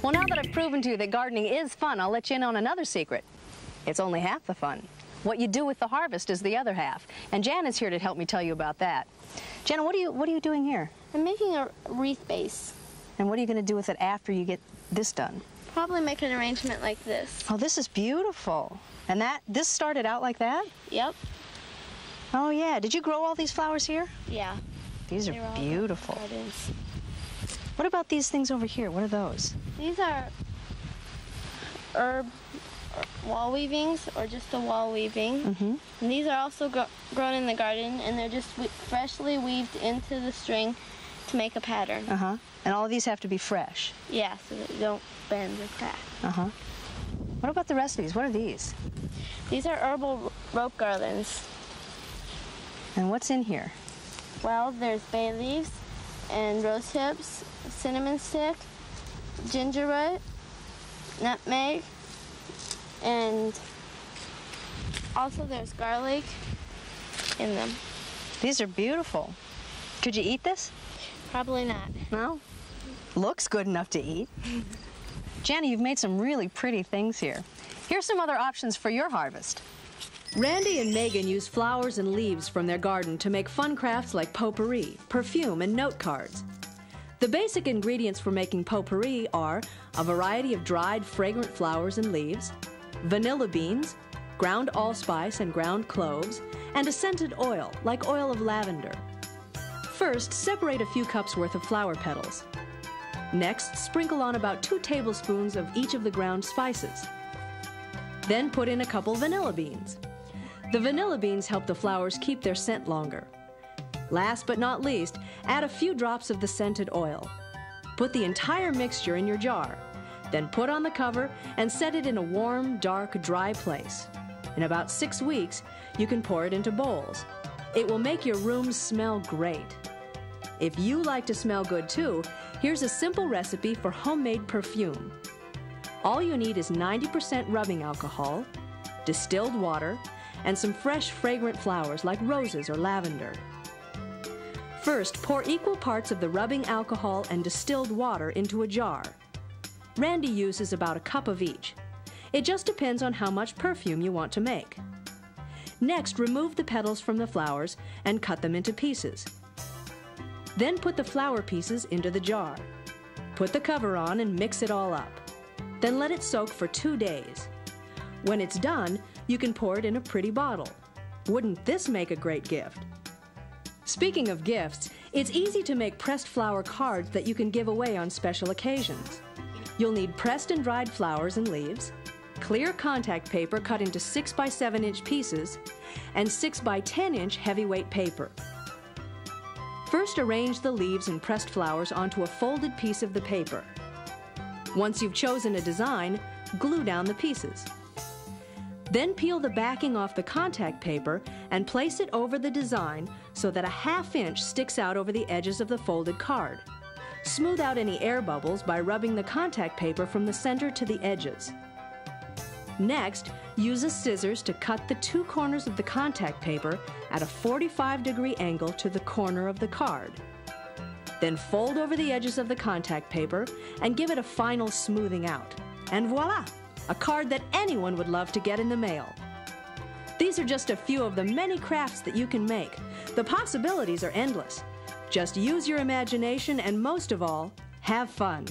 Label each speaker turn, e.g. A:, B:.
A: Well, now that I've proven to you that gardening is fun, I'll let you in on another secret. It's only half the fun. What you do with the harvest is the other half. And Jan is here to help me tell you about that. Jana, what are you doing here?
B: I'm making a wreath base.
A: And what are you going to do with it after you get this done?
B: Probably make an arrangement like this.
A: Oh, this is beautiful. And this started out like that?
B: Yep.
A: Oh, yeah. Did you grow all these flowers here?
B: Yeah.
A: These are beautiful. What about these things over here? What are those?
B: These are herb wall weavings, or just a wall weaving.
A: Mm-hmm.
B: And these are also grown in the garden, and they're just freshly weaved into the string to make a pattern.
A: Uh-huh. And all of these have to be fresh?
B: Yeah, so that they don't bend or crack.
A: Uh-huh. What about the rest of these? What are these?
B: These are herbal rope garlands.
A: And what's in here?
B: Well, there's bay leaves and rose hips, cinnamon stick, ginger root, nutmeg, and also there's garlic in them.
A: These are beautiful. Could you eat this?
B: Probably not.
A: No? Looks good enough to eat. Jana, you've made some really pretty things here. Here's some other options for your harvest.
C: Randy and Megan use flowers and leaves from their garden to make fun crafts like potpourri, perfume, and note cards. The basic ingredients for making potpourri are a variety of dried, fragrant flowers and leaves, vanilla beans, ground allspice and ground cloves, and a scented oil, like oil of lavender. First, separate a few cups worth of flower petals. Next, sprinkle on about 2 tablespoons of each of the ground spices. Then put in a couple vanilla beans. The vanilla beans help the flowers keep their scent longer. Last but not least, add a few drops of the scented oil. Put the entire mixture in your jar. Then put on the cover and set it in a warm, dark, dry place. In about 6 weeks, you can pour it into bowls. It will make your rooms smell great. If you like to smell good too, here's a simple recipe for homemade perfume. All you need is 90% rubbing alcohol, distilled water, and some fresh, fragrant flowers like roses or lavender. First, pour equal parts of the rubbing alcohol and distilled water into a jar. Randy uses about a cup of each. It just depends on how much perfume you want to make. Next, remove the petals from the flowers and cut them into pieces. Then put the flower pieces into the jar. Put the cover on and mix it all up. Then let it soak for 2 days. When it's done, you can pour it in a pretty bottle. Wouldn't this make a great gift? Speaking of gifts, it's easy to make pressed flower cards that you can give away on special occasions. You'll need pressed and dried flowers and leaves, clear contact paper cut into 6 by 7 inch pieces, and 6 by 10 inch heavyweight paper. First, arrange the leaves and pressed flowers onto a folded piece of the paper. Once you've chosen a design, glue down the pieces. Then peel the backing off the contact paper and place it over the design so that a ½ inch sticks out over the edges of the folded card. Smooth out any air bubbles by rubbing the contact paper from the center to the edges. Next, use a scissors to cut the 2 corners of the contact paper at a 45-degree angle to the corner of the card. Then fold over the edges of the contact paper and give it a final smoothing out. And voila! A card that anyone would love to get in the mail. These are just a few of the many crafts that you can make. The possibilities are endless. Just use your imagination and, most of all, have fun.